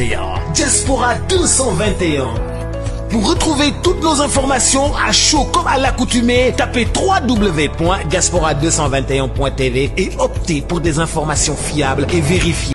221. Diaspora 221. Pour retrouver toutes nos informations à chaud comme à l'accoutumée, tapez www.diaspora221.tv et optez pour des informations fiables et vérifiées.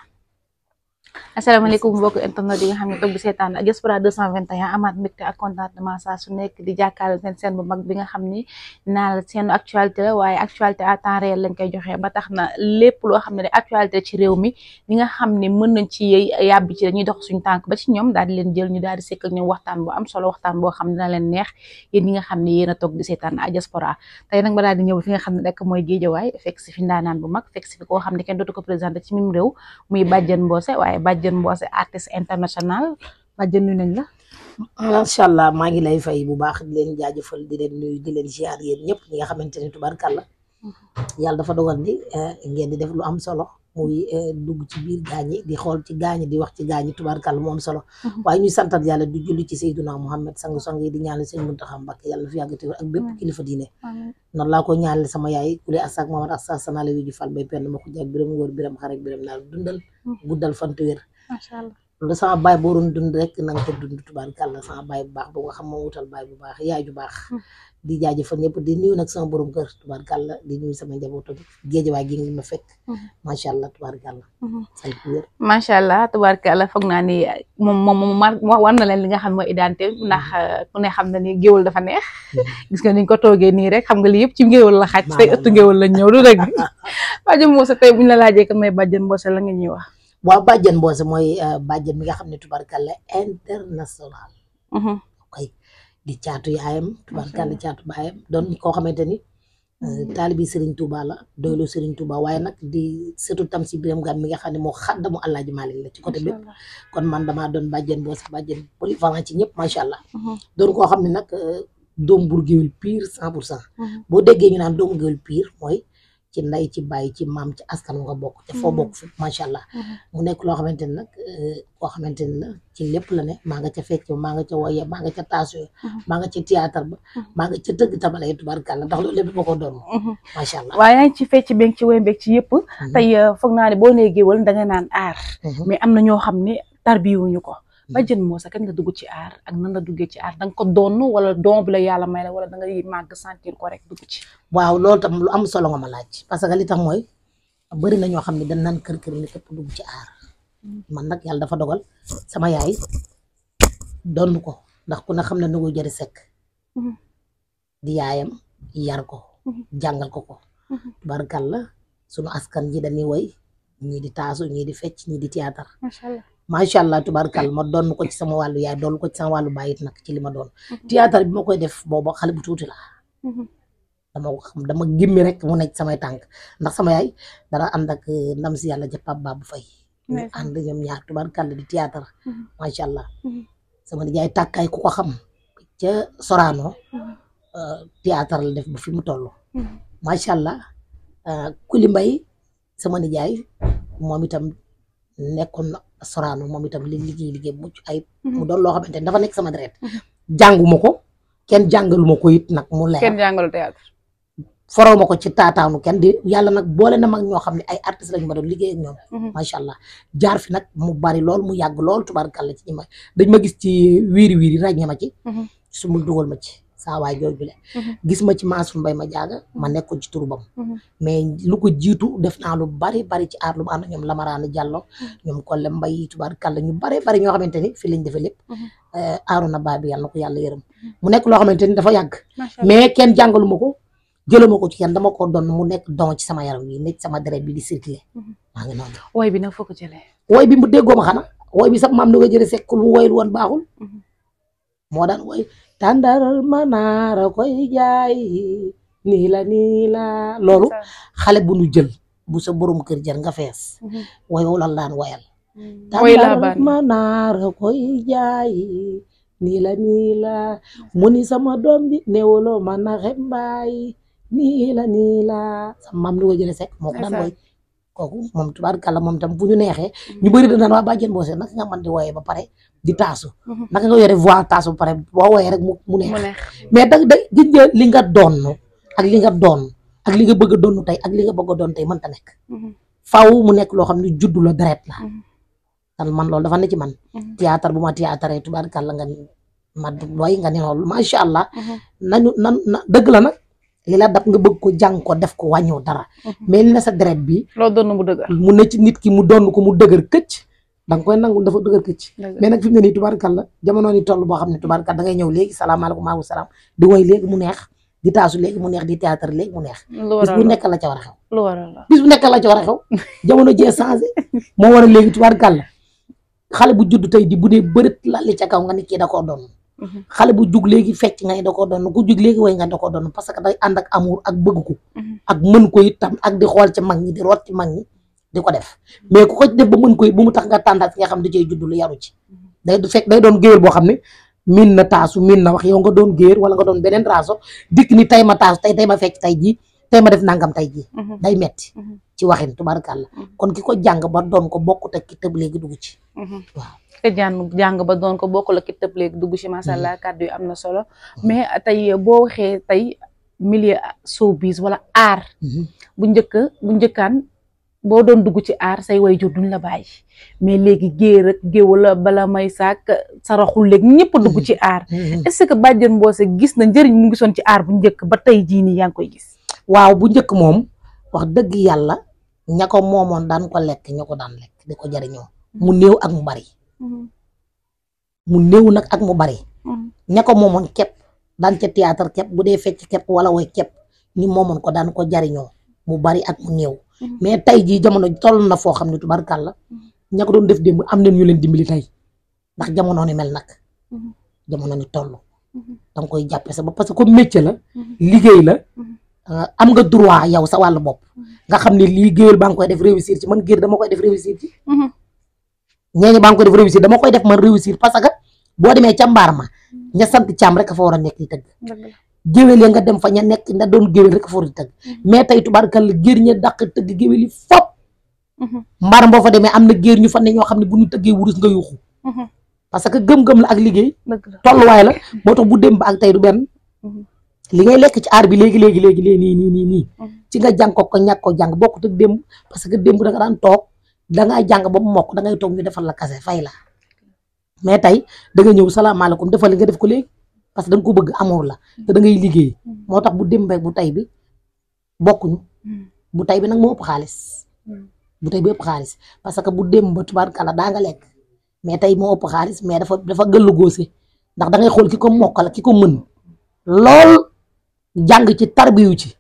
asalaamaaleykum mbokk internet yi nga xam ne toog di seetaan Diaspora 221 amaat mbégte ak contentement saa su nekk di jàkkaarloo seen bu mag bi nga xam ni naa la seen actualité la waaye actualité à temps réel lañ koy joxe ba tax na lépp loo xam ne actualité ci réew mi ñi nga xam ne mën nañ ci yàbbi ci dañuy dox suñu tànk ba ci ñoom daal di leen jël ñu daal di sekk ak ñoom waxtaan bu am solo waxtaan boo xam ne dina leen neex yéen ñi nga xam ne yéen a toog di seetaan Diaspora tey nag ba daal di ñëw fi nga xam ne rek mooy Géejawaay fekk si fi ndaanaan bu mag fekk si fi koo xam ne kenn dootu ko présenté ci mim réew muy Badiane Mbose waaye Badiane Mbose artiste international Badiane nuyu nañ la. macha allah maa ngi lay fay bu baax di leen jaajëfal di leen nuyu di leen ziar yéen ñëpp ñi nga xamante ne tubarkalla yàlla dafa dogal ni ngeen di def lu am solo muy dugg ci biir gaañi di xool ci gaañi di wax ci gaañi tubarkalla mu am solo waaye ñuy santat yàlla di julli ci Seydina Muhammad sang-sang yi di ñaanal sëñ Muntaxa Mbakke yàlla na fi yàggati ak bépp kilifa diine noonu laa ko ñaanal sama yaay kule asak mamad asa sanale wi ji fal bay penn ma ko jaag biram ngóor biram xarek biram naal dundal guddal fantu wér macha allah loolu sama baay boo doon dund rek na nga ko dund tubaarkàlla sama baay bu baax ba nga xam moo wutal baay bu baax yaay ju baax di jaajëfal ñëpp di nuyu nag sama borom kër tubaarkàlla di nuyu sama njaboot ak Géejawaay gi ngi ma fekk macha allah tubaarkàlla sant wér macha allah tubaarkàlla foog naa ni moom war na leen li nga xam mooy identité ndax ku ne xam na ni géwal dafa neex gis nga niñ ko toogee nii rek xam nga li yëpp ci géwal la xaaj tey ëttu géwal lañ ñëw du rek Badiane Mbose tey buñ la laajee kan mooy Badiane Mbose la nga ñuy wax waaw Badiane Mbose mooy Badiane mi nga xam ne tubarkalla international koy di caatu yaayam tubarkalla caatu baayam doon koo xamante ni taalibi Serigne Touba la doylu Serigne Touba waaye nag di sëtu tam si biram gaan mi nga xam ne moo xaddamu Alaaji Maalik la ci côté bépp kon man damaa doon Badiane Mbose Badiane polyvalent ci ñëpp macha allah doon koo xam ne nag doomu buur géwél pire 100% boo déggee ñu naan doomu géwél pire mooy ci nday ci bàyyi ci maam ci askan nga bokk te foo bokk fi macha allah mu nekk loo xamante ni nag koo xamante ni la ci lépp la ne maa nga ca fecc maa nga ca woye maa nga ca taasu maa nga ca théâtre ba maa nga ca tëgg tabala yi tubaarkàlla ndax loolu lépp ma ko doon macha allah waaye yaa ngi ci fecc beeg ci woy beeg ci yëpp tey foog naa ne boo nee géwal da nga naan aar mais am na ñoo xam ne tarbiwuñu ko Badiane Mbose kañ nga dugg ci aar ak nan la duggee ci aar da nga ko doon wala doom bi la yàlla may la wala da nga màgg sentir ko rek dugg ci waaw loolu tam lu am solo nga ma laaj parce que li tax mooy bëri na ñoo xam ne dañ naan kër ni képp dugg ci aar man nag yàlla dafa dogal sama yaay doon ko ndax ku ne xam ne Ndongo Jëri Sekk di yaayam yar ko jàngal ko tubaarkàlla sunu askan ji dañuy woy ñii di taasu ñii di fecc ñii di théâtre macha allah tubaarkàlla ma doon ko ci sama wàllu yaay doon ko ci sama wàllu baay it nag ci li ma doon théâtre bi ma koy def booba xale bu tuuti la dama gimmi rek mu nekk samay tànk ndax sama yaay dara ànd ak ndam si yàlla ja Pape Babou Faye ñu ànd ñoom ñaar tubaarkàlla di théâtre macha allah sama nijaay tàkkaay ku ko xam ca Sorano théâtre la def ba fi mu toll macha allah Kuli Mbay sama nijaay moom itam nekkoon Sorano moom itam liggéey mucc ayib mu doon loo xamante ne dafa nekk sama deret jànguma ko kenn jàngaluma ko it nag mu leer kenn jàngalu théâtre foroo ma ko ci taataanu kenn di yàlla nag boole na mag ñoo xam ne ay artistes lañu ma doon liggéey ak ñoom macha allah jaar fi nag mu bari lool mu yàgg lool tubaarkàlla ci ñi ma dañ ma gis ci wiiri ràññe ma ci su mu dugal ma ci saa waay jooju le gis ma ci Mansour Mbaye ma jaaga ma nekkoon ci turubam mais lu ko jiitu def naa lu bari ci aar lu mu ànd ñoom Lamaraana Diallo ñoom Kolle Mbaye tubaarkàlla ñu bari ñoo xamante ni fi lañ defee lépp Aarona Babi yàlla na ko yàlla yërëm mu nekk loo xamante ni dafa yàgg mais kenn jàngalu ma ko jëluma ko ci kenn dama ko doon mu nekk don ci sama yaram yi nekk sama deret bi di circuler maa ngi noonu woy bi nag foo ko jëlee woy bi mu déggoo ma xanaa woy bi sax maam Ndongo Jëri Sekk lu woyul woon baaxul moo daan woy tàndaral manaara koy jaay nii la loolu xale bu nu jël bu sa borom kër jar nga fees woy wala laan woyal tàndaral manaara koy jaay nii la mu ni sama doom bi newolo ma na xembaay nii la sama maam Ndongo Jëri Sekk moo ko daan woy kooku moom tubaarkàlla moom tam bu ñu neexee ñu bëri da naan waa Badiane Mbose naka nga mën di woyee ba pare di taasu naka nga yore voix taasu ba pare boo woyee rek mu neex mais da gis nga li nga doon ak li nga doon ak li nga bëgg a doon tey ak li nga bëgg a doon tey mënta nekk faaw mu nekk loo xam ne juddu la deret la tan man loolu dafa ne ci man théâtre bu ma théâtre tubaarkàlla nga ma doy nga ne loolu macha allah nañu dëgg la nag li la dab nga bëgg ko jàng ko def ko wàññoo dara mais li na sa deret bi loolu doon mu dëgër mu ne ci nit ki mu doon ko mu dëgër këcc da nga koy nangul dafa dëgër këcc mais nag fi mu ne nii tubaarkàlla jamono ni toll boo xam ne tubaarkàlla da ngay ñëw léegi salaamaaleykum maaleykum salaam di woy léegi mu neex di taasu léegi mu neex di théâtre léegi mu neex bis bu nekk la ca war a xew lu waral la bis bu nekk la ca war a xew jamono jee changé moo war a léegi tubaarkàlla xale bu judd tey ji bu dee bërët lali ca kaw nga ni kii da koo doon xale bu jug léegi fecc nga ni da koo doon ku jug léegi way nga da koo doon parce que day ànd ak amour ak bëgg ko ak mën ko itam ak di xool ci mag ñi di root ci mag ñi di ko def mais ku ko def ba mën ko it bu mu tax nga tàndaat fi nga xam da cey judd lu yaru ci day fekk day doon géwél boo xam ne min na taasu min na wax yow nga doon géer wala nga doon beneen raaso dikk ni tey ma taasu tey ma fecc tey jii tey ma def nangam tey jii day metti ci waxin tubaarkàlla kon ki ko jàng ba doon ko bokkut ak ki tëb léegi dugg ci waaw te jàng ba doon ko bokkul ak ki tëb léegi dugg ci macha allah kàddu yi am na solo mais tey boo waxee tey milieu showbiz wala art bu njëkkaan boo doon dugg ci art say waajur duñ la bàyyi mais léegi géer ak géwala bala may saak saraxul léegi ñëpp dugg ci art est-ce que Badiane Mbose gis na njëriñ mu ngi soon ci art bu njëkk ba tey jii nii yaa ngi koy gis waaw bu njëkk moom wax dëgg yàlla ña ko moomoon daan ko lekk ña ko daan lekk di ko jariñoo mu néew ak mu bari mu néew nag ak mu bari ña ko moomoon képp daan ca théâtre képp bu dee fecc képp wala woy képp ñu moomoon ko daan ko jariñoo mu bari ak mu néew mais tey jii jamono toll na foo xam ne tubarkàlla ña ko doon def démb am nañ ñu leen dimbali tey ndax jamono ni mel nag jamono ni toll danga koy jàppe sa bopp parce que comme métier la liggéey la am nga droit yow sa wàllu bopp nga xam ne lii géwél baa ngi koy def réussir ci man géer dama koy def réussir ci ñeeñu baa ngi koy def réussir dama koy def man réussir parce que boo demee ca mbaar ma ña sant càmm rek a fa war a nekk di tëgg géwél ya nga dem fa ña nekk na doon géwél rek a fa war di tëgg mais tey tubaarkalla géer ña dàq tëgg géwél yi fop mbaar boo fa demee am na géer ñu fa ne ñoo xam ne bu ñu tëggee wurus nga yuuxu parce que gëm-gëm la ak liggéey tolluwaay la moo tax bu dem ba ak tey du benn li ngay lekk ci aar bi léegi nii ci nga jàng ko ñàkk ko jàng bokkut ak démb parce que démb da nga daan toog da ngaa jàng ba mu mokk da ngay toog ñu defal la kase fay la mais tey da nga ñëw salaamaaleykum defal li nga def ko léegi parce que da nga ko bëgg amour la te da ngay liggéey moo tax bu démb bu tey bi bokkuñu bu tey bi nag moo ëpp xaalis bu tey bi ëpp xaalis parce que bu démb ba tubaarkàlla daa nga lekk mais tey moo ëpp xaalis mais dafa gëllu góose ndax da ngay xool ki ko mokkal ki ko mën lool jàng ci tarbiyu ci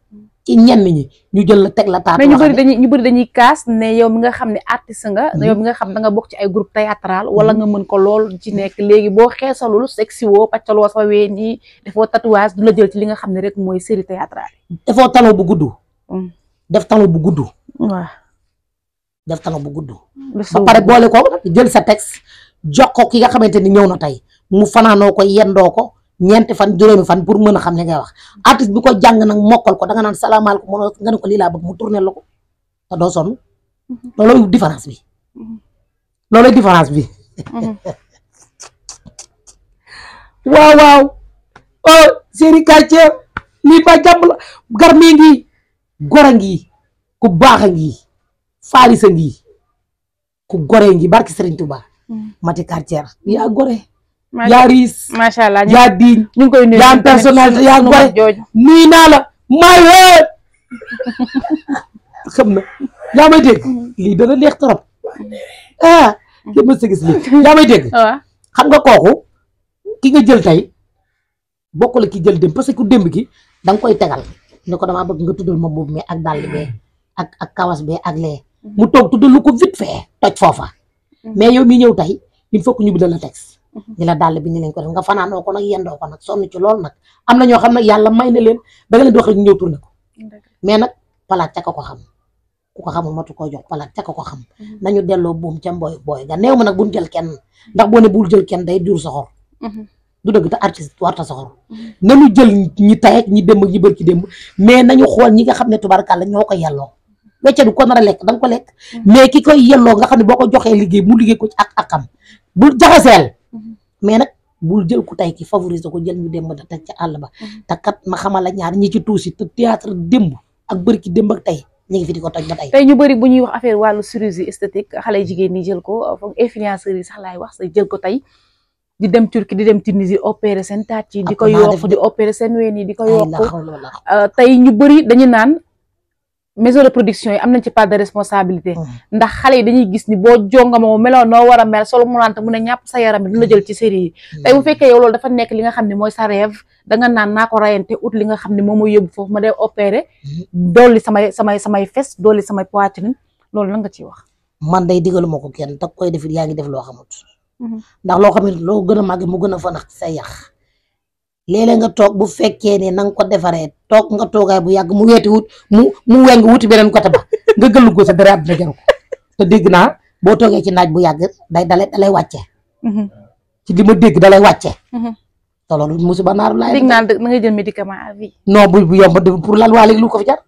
ñenn ñi ñu jël la teg la taat mais ñu bëri dañuy kaas ne yow mi nga xam ne artiste nga yow mi nga xam da nga bokk ci ay groupe théâtral wala nga mën ko lool ci nekk léegi boo xeesalul sexy woo paccaloo sa ween yi defoo tatouage du la jël ci li nga xam ne rek mooy série théâtrale defoo talon bu gudd def talon bu gudd waaw def talon bu gudd ba pare boole ko jël sa texte jox ko ki nga xamante ni ñëw na tey mu fanaanoo ko yendoo ko ñeenti fan juróomi fan pour mën a xam li ngay wax artiste bi ko jàng nag mokkal ko da nga naan salaamaaleykum nga ne ko lii laa bëgg mu tourné la ko te doo sonn loolooy différence bi loolooy différence bi waaw oh série quartier lii ba jàmm la garmi ngi gora ngi ku baax a ngi faalisa ngi ku gore ngi barki Serigne Touba mati quartier yaa gore yaa riis macha allah yaa diiñ ñu ngi koy nuyu yaa personnalité yaa gore nuyu naa la may wéet xam na yaa may dégg lii dana neex trop li ma sa gis lii yaa may dégg xam nga kooku ki nga jël tey bokk la ki jël dem parce que ku démb ki da nga koy tegal ne ko damaa bëgg nga tuddal ma boobu mais ak dàll bee ak kawas bee ak lee mu toog tuddal lu ko vite fait toj foofa mais yow mi ñëw tey il faut que ñu bindal la texte ni la dàll bi ni lañ ko def nga fanaanoo ko nag yendoo ko nag sonn ci lool nag am na ñoo xam nag yàlla may na leen da nga leen di wax rek ñu ñëw tourné ko mais nag palaat ca ko xam ku ko xamul matu koo jox palaat ca ko xam nañu delloo buum ca mbooy booy ga neew ma nag buñ jël kenn ndax boo ne bul jël kenn day jur soxor du dëgg te artiste warta soxor nañu jël ñi tay ak ñi démb ak ñi bër ci démb mais nañu xool ñi nga xam ne tubaarkàlla ñoo ko yelloo wecce du ko nar a lekk da nga ko lekk mais ki koy yelloo nga xam ne boo ko joxee liggéey mu liggéey ko ci ak xam bul jaxaseel mais nag bul jël ku tay ki favoriser ko jël ñu démb da teg ca àll ba te kat ma xamal la ñaar ñi ci tuusi te théâtre démb ak bëri ki démb ak tey ñu ngi fi di ko toj ba tey. tey ñu bëri bu ñuy wax affaire wàllu chirurgie esthétique xale jigéen ñi jël ko foog influenceurs yi sax laay wax sa jël ko tey di dem Turquie di dem Tunisie opérer seen taat yi di ko yokk di opérer seen ween yi di ko yokk tey ñu bëri dañu naan maison de production yi am nañ ci part de responsabilité ndax xale yi dañuy gis ni boo jonga moo meloon noo war a mel solo mu naan mu ne ñàpp sa yaram bi du la jël ci série yi tey bu fekkee yow loolu dafa nekk li nga xam ne mooy sa rêve danga naan naa ko rayante ut li nga xam ne moom mooy yóbbu foofu ma dee opéré dolli samay fes dolli samay poitrine loolu lan nga ciy wax. man day digaluma ko kenn te koy defit yaa ngi def loo xamut ndax loo xam ne loo gën a màgg mu gën a fa nax sa yax léeg-léeg nga toog bu fekkee ne na nga ko defaree toog nga toogaay bu yàgg mu weeti wut mu weng wuti beneen côté ba nga gëllu ko sa dara àddina jaru ko te dégg naa boo toogee ci naaj bu yàgg dalay wàcce ci li ma dégg dalay wàcce te loolu musiba naaru laay dégg naa da ngay jël médicament à vie non bu yomb pour lan waa léegi lu ko fi jar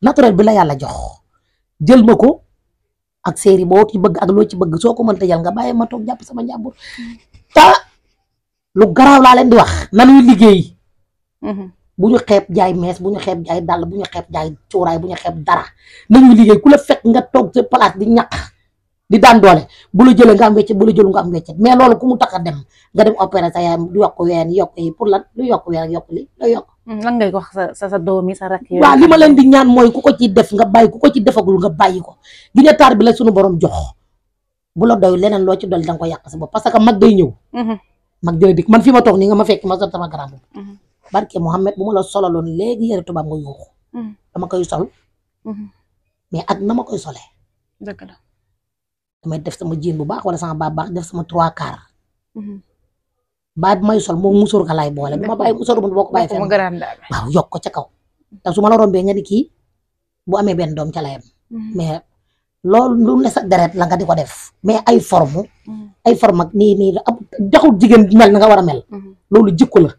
naturel bi la yàlla jox jël ma ko ak série boo ci bëgg ak loo ci bëgg soo ko mënta jël nga bàyyi ma toog jàpp sama njàmbur ta lu garaaw laa leen di wax nanuy liggéey bu ñu xeeb jaay mees bu ñu xeeb jaay dàll bu ñu xeeb jaay cuuraay bu ñu xeeb dara nañuy liggéey ku la fekk nga toog sa place di ñaq di daan doole bu la jëlee nga am weccet bu la jëlu nga am weccet mais loolu ku mu tax a dem nga dem opérer sa yaay yokk ween yokk yi pour lan lu yokk ween ak yokk li la yokk lan ngay wax sa doom yi sa rakk yi waaw li ma leen di ñaan mooy ku ko ci def nga bàyyi ku ko ci defagul nga bàyyi ko gi ne taar bi la suñu borom jox bu la doy leneen loo ci dolli danga ko yàq sa bopp parce que mag day ñëw mag dina dikk man fi ma toog nii nga ma fekk ma sol sama grand boobu barke Mouhamed bu ma la solaloon léegi yëre tubaab nga yuuxu dama koy sol mais ak na ma koy solee dëgg la damay def sama jiin bu baax wala sama baa baax def sama 3/4 baa bi may sol moom musóor ka laay boole bu ma bàyyi musóor bu boo ko bàyyi fenn waaw yokk ko ca kaw te su ma la rombee nga ni kii bu amee benn doom ca layam mais loolu lu ne sa deret la nga di ko def mais ay forme ak nii jaxul jigéen mel na nga war a mel loolu jikko la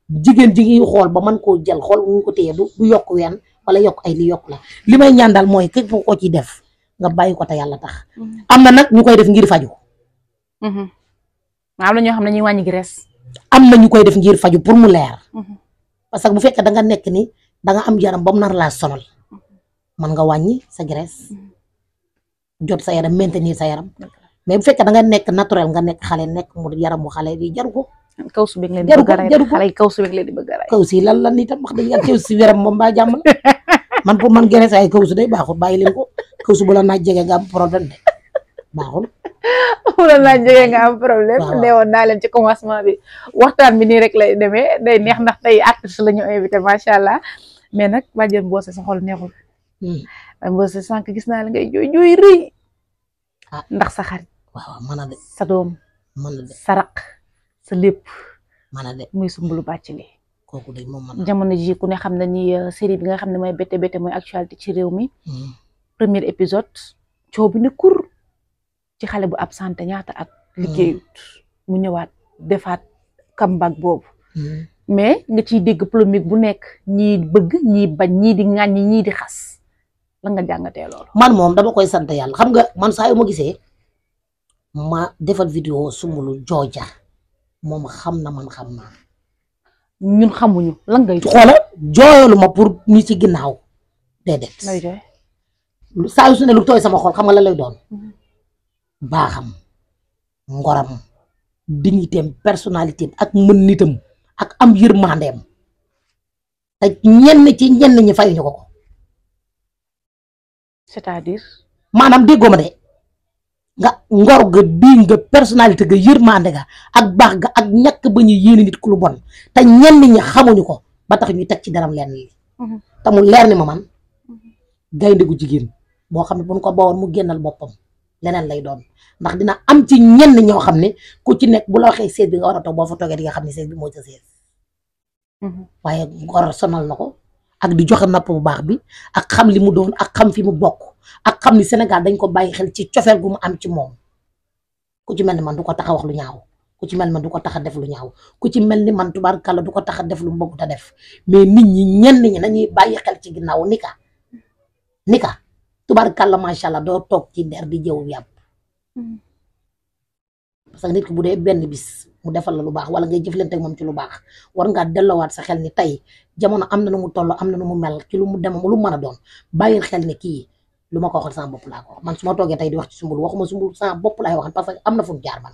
jigéen ji ngi xool ba mën koo jël xool bu ñu ko téye du yokk ween wala yokk ay li yokk la li may ñaan daal mooy képp ko ciy def nga bàyyi ko te yàlla tax am na nag ñu koy def ngir faju am na ñoo xam ne ñuy wàññi graisse am na ñu koy def ngir faju pour mu leer parce que bu fekkee da nga nekk ni da nga am yaram ba mu nar laa sonal mën nga wàññi sa graisse jot sa yaram maintenir sa yaram mais bu fekkee da nga nekk naturel nga nekk xale nekk mu yaram bu xale bi jaru ko kaw su beeg leen di bëgg a rey xale yi kaw su beeg leen di bëgg a rey kaw si lan itam wax dëgg yàlla kaw si yaram moom baa jàmm man pour man graisse ay kaw su day baaxul bàyyi leen ko kaw su bu la naaj jege nga am problème de baaxul bu la naaj jege nga am problème neewoon naa leen ci commencement bi waxtaan bi nii rek lay demee day neex ndax tey artiste la ñu invité macha allah mais nag bàjjen Bosse sa xol neexul Bosse sànq gis naa la ngay jooy rëy ndax sa xarit waaw mën a de sa doom mën a de sa raq sa lépp mën a de muy Soumboulou Bathily kooku de moom mën jamono ji ku ne xam na ni série bi nga xam ne mooy Bété Bété mooy actualité ci réew mi premier épisode coow bi ne kur ci xale bu absenté ñaata at liggéeyut mu ñëwaat defaat comeback boobu mais nga ciy dégg polémique bu nekk ñii bëgg ñii bañ ñii di ŋàññi ñii di xas la nga jàngatee loolu man moom dama koy sant yàlla xam nga man saa yu ma gisee ma defal vidéo Soumboulou jooja moom xam na man xam naa ñun xamuñu lan ngay xoola jooyalu ma pour ñi ci ginnaaw déedéet saa yu su ne lu tooy sama xol xam nga la lay doon baaxam ngoram dignitéem personnalitéem ak mën nitam ak am yërmandeem te ñenn ñi fayuñu ko c'est-à-dire maanaam déggoo ma de nga ngor ga bii nga personnalité ga yërmande ga ak baax ga ak ñàkk ba ñu yéene nit ku lu bon te ñenn ñi xamuñu ko ba tax ñuy teg ci daram leen lii te mu leer ni ma man gaynde gu jigéen boo xam ne bu ñu ko bawoon mu génnal boppam leneen lay doon ndax dina am ci ñenn ñoo xam ne ku ci nekk bu la waxee seet bi nga war a toog boo fa toogee di nga xam ne seet bi moo ca seet waaye ngor sonal na ko ak di joxe napp bu baax bi ak xam li mu doon ak xam fi mu bokk ak xam ni Sénégal dañ ko bàyyi xel ci cofeel gu mu am ci moom ku ci mel ni man du ko tax a wax lu ñaaw ku ci mel ni man du ko tax a def lu ñaaw ku ci mel ni man tubaarkàlla du ko tax a def lu mu bëggut a def mais nit ñi ñenn ñi nañuy bàyyi xel ci ginnaaw nika tubaarkàlla macha allah doo toog ci der di jëw yàpp parce que nit ki bu dee benn bis mu defal la lu baax wala ngay jëflante ak moom ci lu baax war ngaa delloowaat sa xel ni tey jamono am na nu mu toll am na nu mu mel ci lu mu dem lu mu mën a doon bàyyil xel ni kii lu ma ko waxal sama bopp laa ko wax man su ma toogee tey di wax ci Soumboulou waxuma Soumboulou sama bopp laay waxal parce que am na fu mu jaar man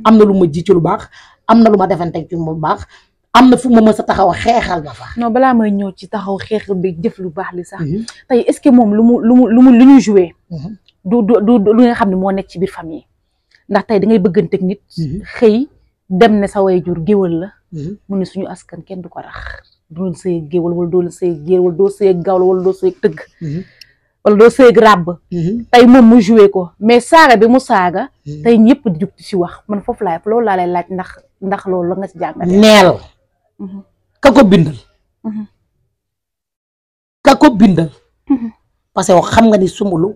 am na lu ma ji ci lu baax am na lu ma defante ci lu baax am na fu ma mës a taxaw xeexal ma fa. non balaa may ñëw ci taxaw xeexal bi jëf lu baax li sax tey est-ce que moom lu ñu joué du lu nga xam ne moo nekk ci biir famille ndax tey da ngay bëgganteeg nit xëy dem ne sa waajur géwal la mu ne suñu askan kenn du ko rax doon sëy géwal wala doon sëy géer wala doo sëy gawla wala doo sëy tëgg wala doo sëy ràbb tey moom mu joué ko mais saaga bi mu saaga tey ñëpp di jug ci wax man foofu loolu laa lay laaj ndax loolu la nga ci jàngat neel ka ko bindal parce que xam nga ni Soumboulou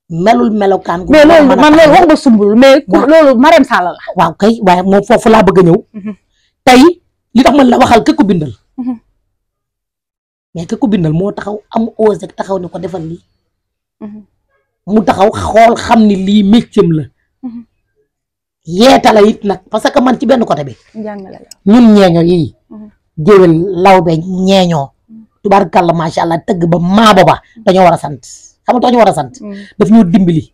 melul melokaan mais loolu man loolu wax nga Soumboulou mais loolu Marème Sall la waaw kay waaye moom foofu laa bëgg a ñëw tey li tax man la waxal ka ko bindal mais ka ko bindal moo taxaw am osé taxaw ni ko defal lii mu taxaw xool xam ni lii métier la yeeta la it nag parce que man ci benn côté bi ñun ñeeño yi géwél lawbe ñeeñoo tubaarkàlla macha allah tëgg ba maabo ba dañoo war a sant xam nga dañoo war a sant daf ñoo dimbali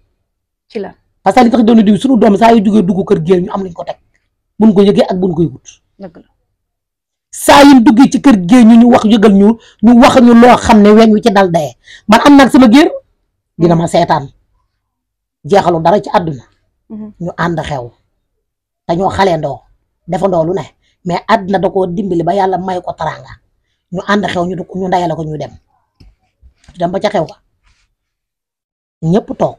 ci la parce que li tax doon diw suñu doom saa yu jógee dugg kër géer ñu am luñ ko teg buñ ko yëgee ak buñ koy wut saa yu duggee ci kër géer ñu wax yëgal ñu wax ñu loo xam ne weñ wi ci dal dayee man am nag sama géer dina ma seetaan jeexalu dara ci àdduna ñu ànd xew dañoo xaleendoo defandoo lu ne mais àdduna da koo dimbali ba yàlla may ko taranga ñu ànd xew ñu ndayale ko ñu dem ba ca xew ka ñëpp toog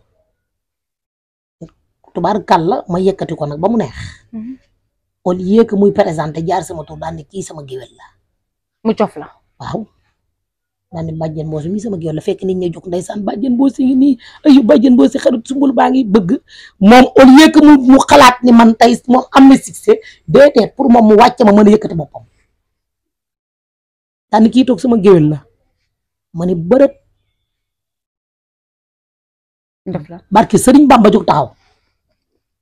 tubaarkàlla ma yëkkati ko nag ba mu neex au lieu que muy présenté jaar sama tur daan ni kii sama géwél la mu cof la waaw daan ni bàjjen Mboosi mi sama géwél la fekk nit ñi jóg ndeysaan bàjjen Mboosi ngi nii ayu bàjjen Mboosi xarit Soumboulou baa ngi bëgg moom au lieu que mu xalaat ni man tey moom am na succès déedéet pour moom mu wàcc ma mën a yëkkati boppam daan ni kii toog sama géwél la ma ni bërët def la barki Sëriñ Bamba jóg taxaw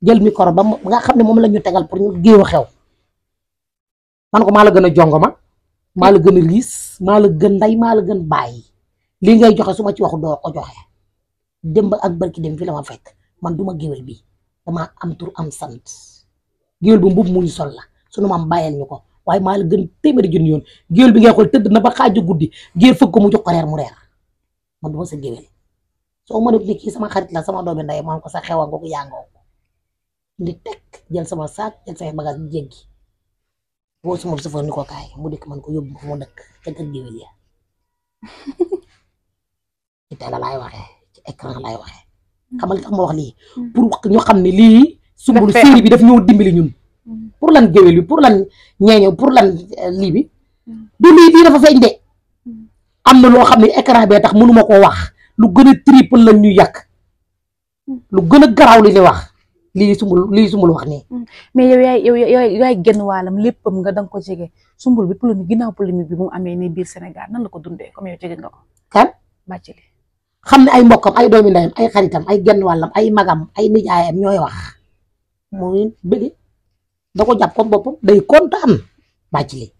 jël micro ba nga xam ne moom la ñu tegal pour ñu géew xew man ko maa la gën a jongoma maa la gën a riis maa la gën nday maa la gën bàyyi lii ngay joxe su ma ci waxu doo ko joxe démb ak barki dem fi la ma fekk man duma géwél bi dama am tur am sant géwél bu mbub mu ñu sol la sunu maam bàyyeel ñu ko waaye maa la gën téeméeri junni yoon géwél bi ngay xool tëdd na ba xaaju guddi géer fëgg ko mu jox ko reer mu reer man duma sa géwél soo mënut ni kii sama xarit la sama doomi nday man ko sa xewa nga ko yàngoo ndi teg jël sama saak jël samay bagage bi jéggi boo suma safar ni ko kaay mu dikk man ko yóbbu ma fu mu dëkk ca kër géwél ya ci télé laay waxee ci écran laay waxee xam nga li tax ma wax lii pour ñu xam ne lii Soumboulou série bi daf ñëw dimbali ñun pour lan géwél bi pour lan ñeeño pour lan lii bi du lii dafa feeñ de am na loo xam ne écran bee tax mënuma koo wax lu gën a triple lañ ñu yàq lu gën a garaaw li wax lii Soumboulou wax nii. mais yow yaay genn wàllam léppam nga danga ko jege Soumboulou bi polémique ginnaaw polémique bi mu amee nii biir Sénégal nan la ko dundee comme yow jege nga ko. kan Bathily xam ne ay mbokkam ay doomi ndeyam ay xaritam ay genn wàllam ay magam ay nijaayam ñooy wax muy bëgg da ko jàpp comme boppam day kontaan Bathily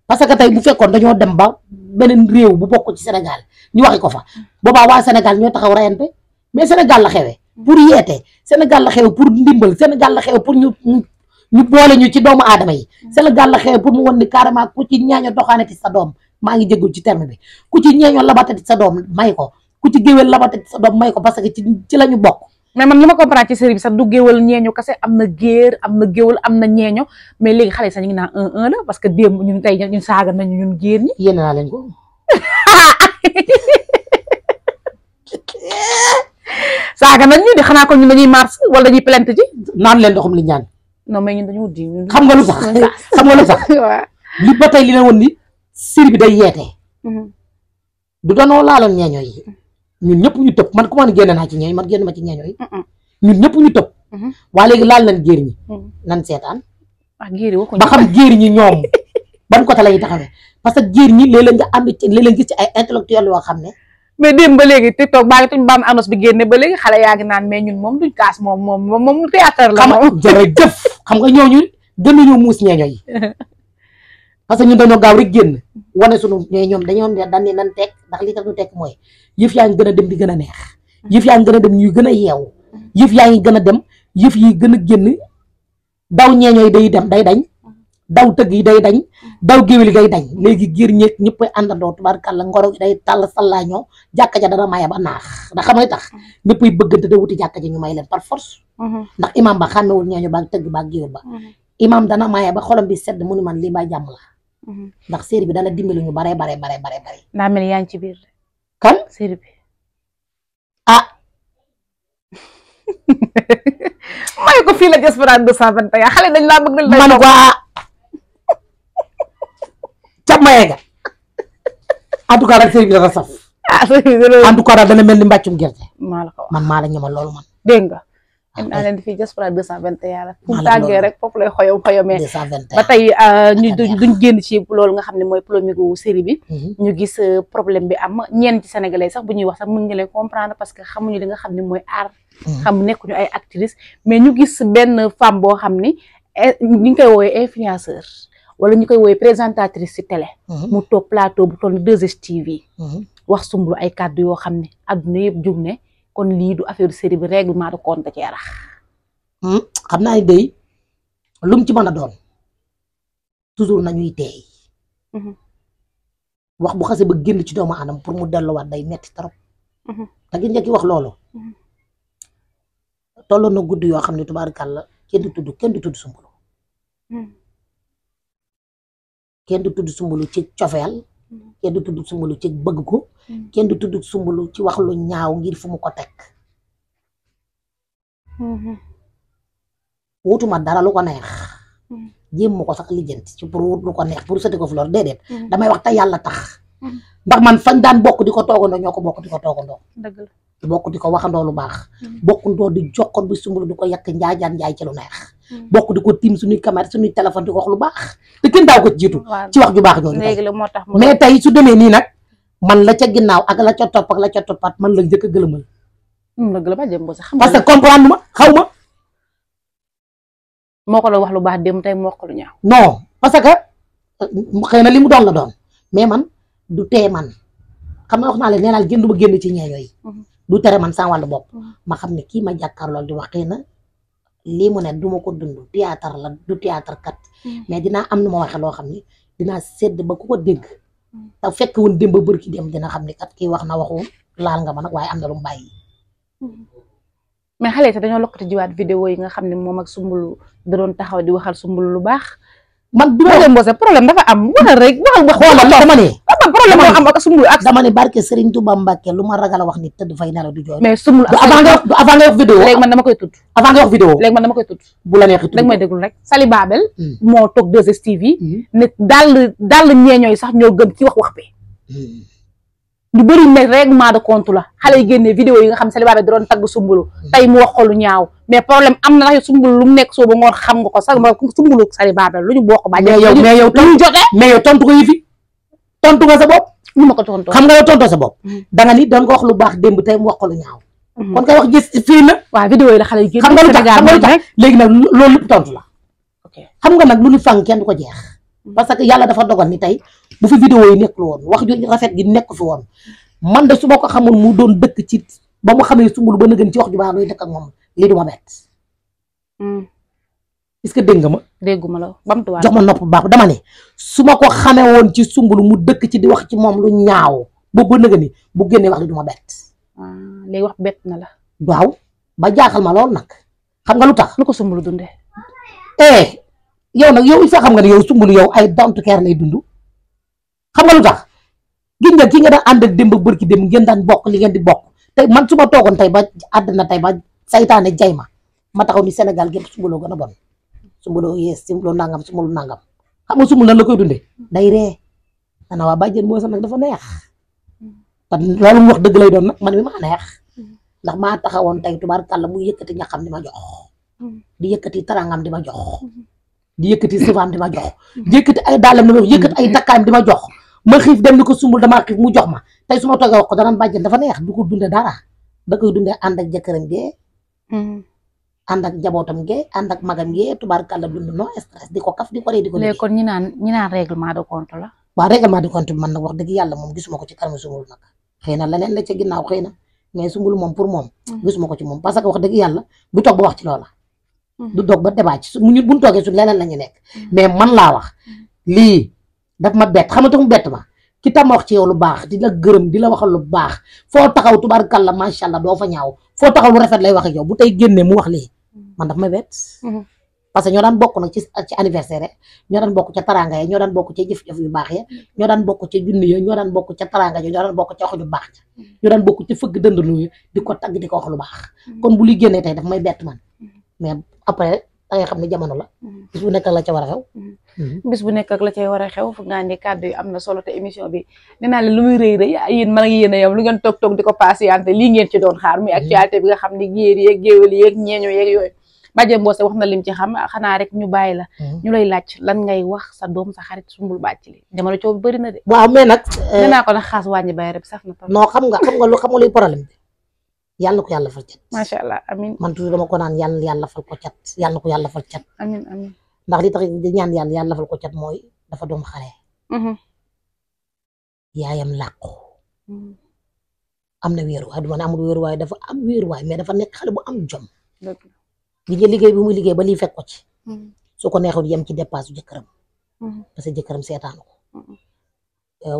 parce que tey bu fekkoon dañoo dem ba beneen réew bu bokk ci Sénégal ñu waxi ko fa boobaa waa Sénégal ñoo taxaw rayante mais Sénégal la xewee. pour yeete Sénégal la xew pour ndimbal Sénégal la xew pour ñu boole ñu ci doomu aadama yi Sénégal la xew pour mu won ni carrément ku ci ñeeño doxaanati sa doom maa ngi jéggul ci terme bi ku ci ñeeño labatati sa doom may ko ku ci géwél labatati sa doom may ko parce que ci la ñu bokk. mais man li ma comprendre ci série bi sax du géwél ñeeño kase am na géer am na géwél am na ñeeño mais léegi xale sax ñu ngi naan 1-1 la parce que démb ñun tey ñun saaga nañu ñun géer ñi. yéen naa leen ko. saaga nañ ñu di xanaa ko ñun dañuy mars wala dañuy plainte ji naan leen ndoxum li ñaan. non mais ñun dañoo di xam nga lu sax xam nga lu sax li ba tey li na woon ni série bi day yeete du danoo laaloon ñeeño yi ñun ñëpp ñu tëb man ku ma ne génn naa ci ñeeño man génn ma ci ñeeño yi ñun ñëpp ñu tëb waa léegi laal nañ géer ñi nan seetaan ba xam géer ñi ñoom ban côté la ñuy taxawee parce que géer ñi léeg-léeg nga ànd ci léeg-léeg gis ci ay intellectuel yoo xam ne mais démb ba léegi TikTok baa ngi tuñ baam annonce bi génne ba léegi xale yaa ngi naan mais ñun moom duñ kaas moom théâtre la moom. jërëjëf xam nga ñooñu gënuñu muus ñeeño yi parce que ñun dañoo gaaw rek génn wane sunu ñoom dañoo dañ ne nan tekk ndax li tax ñu tekk mooy yëf yaa ngi gën a dem di gën a neex yëf yaa ngi gën a dem ñuy gën a yeewu yëf yaa ngi gën a dem yëf yi gën a génn daw ñeeño yi day dem day dañ daw tëgg yi day dañ daw géwél yi day dañ léegi giir ñeeg ñëpp ay àndandoo tubaarkàlla ngoro gi day tàll sallaañoo jàkka ja dana maye ba naax ndax xam nga tax ñëpp ay bëggante da wuti jàkka ja ñu may leen par force ndax imam ba xàmmewul ñeeño baag tëgg baag géwél ba imam dana maye ba xolam bi sedd mu ni man lii mbaa jàmm la ndax série bi dana dimbali ñu bare daa mel yaa ngi ci biir kan série bi may ko fii la Diaspora 221 xale dañ laa bëgg man ko ca maye ga en tout cas rek série bi dafa saf en tout cas dana mel ni mbàccum gerte maa la ko wax man maa la ñamal loolu man dégg nga naa leen fii Diaspora 221 la fu mu tàggee rek foofu lay xoyomee ba tey ñu duñ génn ci loolu nga xam ne mooy polémique gu série bi ñu gis problème bi am ñenn ci sénégalais sax bu ñuy wax sax mën nga leen comprendre parce que xamuñu li nga xam ne mooy art xam nekkuñu ay actrice mais ñu gis benn femme boo xam ni ñu ngi koy woowee influenceur wala ñu koy woowee présentatrice ci télé mu toog plateau bu toll ni 2STV wax Soumboulou ay kàddu yoo xam ne adduna yëpp jug ne kon lii du affaire série bi règlement de compte ci rax xam naa ni day lu mu ci mën a doon toujours nañuy teey wax bu xase ba génn ci doomu aadama pour mu delluwaat day metti trop te gis nga ki wax loolu tolloon na guddi yoo xam ne tubaarkàlla kenn du tudd Soumboulou kenn du tudd Soumboulou ci cofeel kenn du tudd Soumboulou ci bëgg ko kenn du tudd Soumboulou ci wax lu ñaaw ngir fu mu ko teg wutuma dara lu ko neex jéem ma ko sax lijjanti ci pour wut lu ko neex pour sëti ko fleur déedéet damay wax te yàlla tax ndax man fañ daan bokk di ko toogandoo ñoo ko bokk di ko toogandoo bokk di ko waxandoo lu baax bokkundoo di jokkoon bi Soumboulou di ko yàq njaajaan njaay ci lu neex bokk di ko tiim suñuy caméra suñuy téléphone di ko wax lu baax te kenn daaw ko ci jiitu ci wax ju baax ñooñu mais tey su demee nii nag man la ca ginnaaw ak la ca topp ak la ca toppaat man la njëkk a gëlëmal parce que comprendre ma xaw ma moo ko doon wax lu baax dem tey moo ko lu ñaaw non parce que xëy na li mu doon la doon mais man du tee man xam nga wax naa leen nee naa génn du ma génn ci ñeeño yi du tere man sans wàllu bopp ma xam ne kii ma jàkkaarlool di wax xëy na lii mu ne du ma ko dund théâtre la du théâtre kat mais dinaa am nu ma waxee loo xam ne dinaa sedd ba ku ko dégg te fekk woon démb bër ki dem dina xam ne kat kii wax na waxu laal nga ma nag waaye am na lu mu bàyyi mais xale te dañoo lokkati jiwaat vidéo yi nga xam ne moom ak Soumboulou da doon taxaw di waxal Soumboulou lu baax man bi ma Mbose problème dafa am waxal rek waxal wax xoolal dama ne problème moo am ak Soumboulou ak dama ne barke Serigne Touba Mbacke lu ma ragal a wax ni tëdd fay nelaw du jooy mais Soumboulou du avant nga wax vidéo léegi man dama koy tudd avant nga wax vidéo léegi man dama koy tudd bu la neexee tudd léegi may déglu rek Sali Babel moo toog 2STV ne daal ñeeñooy sax ñoo gën ci wax bi ñu bëri ne règlement de compte la xale yi génnee vidéo yi nga xam Sali Babel da doon tagg Soumboulou tey mu wax ko lu ñaaw mais problème am na ndax Soumboulou lu mu nekk soo ba ngoon xam nga ko sax Soumboulou Sali Babel lu ñu bokk ba mais yow tontu ko yi fi tontu nga sa bopp ñu ma ko tontu xam nga yow tontu sa bopp danga ni doon nga wax lu baax démb tey mu wax ko lu ñaaw kon kay wax gis fii na waaw vidéo yi la xale yi génn xam nga lu tax léegi nag loolu lépp tontu la xam nga nag lu ñu fang kenn du ko jeex parce que yàlla dafa dogal ni tey bu fi vidéo yi nekkul woon wax ju rafet gi nekk fi woon man de su ma ko xamul mu doon dëkk ci ba mu xamee Soumboulou ba na gën ci wax ju baax luy dëkk ak moom lii du ma bett est-ce que dégg nga ma dégguma la bamtuwaat jox ma nopp bu baax dama ne su ma ko xamee woon ci Soumboulou mu dëkk ci di wax ci moom lu ñaaw boobu ba na ni bu génnee wax li du ma bett léegi wax bett na la waaw ba jaaxal ma lool nag xam nga lu tax lu ko Soumboulou dundee yow nag yow il faut xam nga ne yow Soumboulou yow ay don't care lay dund xam nga lu tax gis nga ki nga daan ànd ak démb bër ki démb ngeen daan bokk li ngeen di bokk tey man su ma toogoon tey ba àddina tey ba saytaane jay ma taxaw ni Sénégal gépp Soumboulou gën a bon Soumboulou yees Soumboulou nangam Soumboulou nangam xam nga Soumboulou nan la koy dundee day ree dana waa bàjjen mooy sax nag dafa neex te loolu mu wax dëgg lay doon nag man mi maa neex ndax maa taxawoon tey tubaarkàlla muy yëkkati ñaxam di ma jox di yëkkati tarangam di ma jox di yëkkati sifaam di ma jox di yëkkati ay daalam di ma jox yëkkati ay takkaayam di ma jox ma xiif dem ni ko Soumboulou damaa xiif mu jox ma tey su ma toogee wax ko dana bàjjen dafa neex du ko dunde dara da koy dundee ànd ak jëkkëram gee ànd ak njabootam gee ànd ak magam gee tubaarkàlla dund no stress di ko kaf di ko ree di ko léegi kon ñi naan règlement de compte la. waaw règlement de compte bi man nag wax dëgg yàlla moom gisuma ko ci kanamu Soumboulou nag xëy na leneen la ca ginnaaw xëy na mais Soumboulou moom pour moom gisuma ko ci moom parce que wax dëgg yàlla du toog ba wax ci loola du doog ba débat ci ñu buñ toogee su leneen la ñu nekk mais man laa wax lii daf ma bett xamante mu bett ma ki tam wax ci yow lu baax di la gërëm di la waxal lu baax foo taxaw tubaarkàlla macha allah doo fa ñaaw foo taxaw lu rafet lay wax ak yow bu tey génnee mu wax lii man daf ma bett parce que ñoo daan bokk nag ci anniversaire ñoo daan bokk ca taranga ya ñoo daan bokk ca jëf-jëf yu baax ya ñoo daan bokk ca junni ya ñoo daan bokk ca taranga ya ñoo daan bokk ca wax ju baax ñoo daan bokk ca fëgg dëndanu ya di ko tagg di ko wax lu baax kon bu li génnee tey daf may bett man mais après da ngay xam ne jamono la bis bu nekk ak la ca war a xew bis bu nekk ak la cay war a xew fu nga ne kàddu yi am na solo te émission bi nee naa leen lu muy rëy rëy yéen man ak yéen a yam lu ngeen toog di ko patienté lii ngeen ci doon xaar muy actualité bi nga xam ne géer yeeg géwél yeeg ñeeño yeeg yooyu Badiane Mbose wax na lim ci xam xanaa rek ñu bàyyi la ñu lay laaj lan ngay wax sa doom sa xarit Soumboulou Bathily jamono coow bëri na de waaw mais nag nee naa ko nag xaas wàññi bay rek sax na tam non xam nga luy problème bi yàlla ko yàlla fal cat macha allah amin man toujours dama ko naan yàlla fal ko cat yàlla ko yàlla fal cat amin amin ndax li tax di ñaan yàlla fal ko cat mooy dafa doom xale yaayam làqu am na wéeruwaay du ma ne amul wéeruwaay dafa am wéeruwaay mais dafa nekk xale bu am jom gi nga liggéey bi muy liggéey ba lii fekk ko ci su ko neexul yem ci dépasse jëkkëram parce que jëkkëram seetaanu ko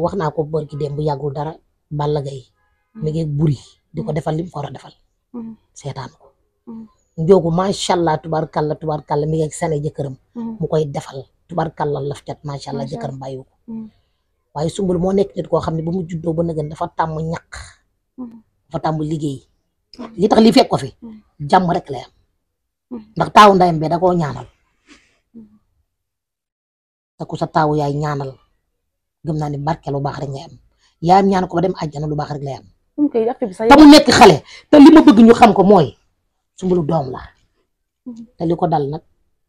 wax naa ko bërki dem bu yàggul dara Balla Gaye mi ngi buri di ko defal lim ko war a defal seetaanu ko njoogu macha allah tubaarkàlla mi ngi sene jëkkëram mu koy defal tubaarkàlla laf cat macha allah jëkkëram bàyyi ko waaye Soumboulou moo nekk nit koo xam ne ba mu juddoo ba nëgën dafa tàmm ñaq dafa tàmm liggéey li tax lii fekk ko fi jàmm rek la am ndax taawu ndayam be da koo ñaanal te ku sa taawu yaay ñaanal gëm naa ne barke lu baax rek ngay am yaayam ñaan ko ba dem àjjana lu baax rek lay am te mu nekk xale te li ma bëgg ñu xam ko mooy Soumboulou doom la te li ko dal nag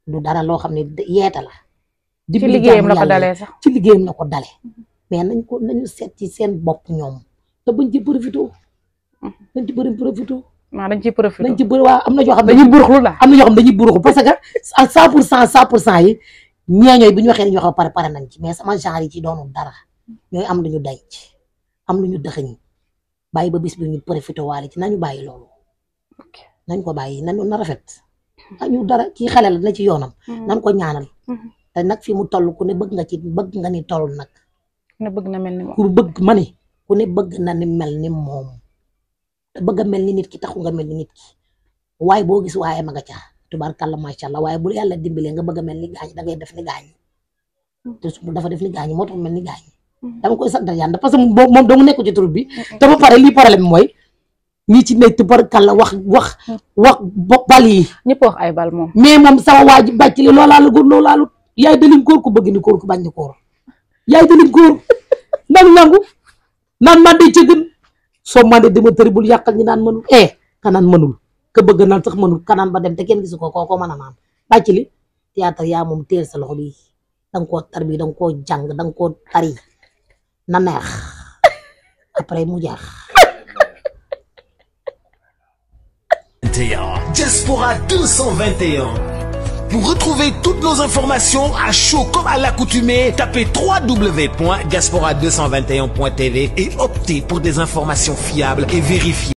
du dara loo xam ne yeeta la ci liggéeyam la ko dalee sax ci liggéeyam la ko dale mais nañu seet ci seen bopp ñoom te bañ ci profité dañ ci bëri profité waaw dañ ciy profité dañ ci bëri waaw am na ñoo xam dañuy buruxlu la am na ñoo xam dañuy buruxlu parce que à 100% yi ñeeñooy bi ñu waxee ñoo xam pare nañ ci mais sama genre yi ci doonul dara ñooy am lu ñu denc am lu ñu dëxëñ bàyyi ba bis bi ñu profité waale ci nañu bàyyi loolu nañ ko bàyyi na rafet ñu dara kii xale la dina ci yoonam nañ ko ñaanal te nag fi mu toll ku ne bëgg nga ni toll nag ku ne bëgg na mel ni moom ku bëgg ma ne ku ne bëgg na ni mel ni moom te bëgg a mel ni nit ki taxu nga mel ni nit ki waaye boo gis waaye ma nga ca tubaarkàlla macha allah waaye bu yàlla dimbalee nga bëgg a mel ni gaañ da ngay def ni gaañ te Soumboulou dafa def ni gaañ moo tax mel ni gaañ dama koy sant yàlla parce que moom dong nekk ci tur bi te ba pare lii problème mooy ñi ci nekk tubaarkàlla wax bal yi ñëpp wax ay bal moom mais moom sama waa ji Bathily loolaalu góor loolaalu yaay dalim góor ku bëgg ni góor ku bañ ni góor yaay dalim góor nangu naan man de ci gën soo man de dama tëri bul yàqal ñi naan mënul kanaan mënul ka bëgg naan sax mënul kanaan ba dem te kenn gisu ko kooko mën a naan Bathily théâtre yaa moom teel sa loxo bi danga koo tar bi danga koo jàng danga koo tari na neex après mu jeex Diaspora 221. Pour retrouver toutes nos informations à chaud comme à l'accoutumée, tapez www.diaspora221.tv et optez pour des informations fiables et vérifiées.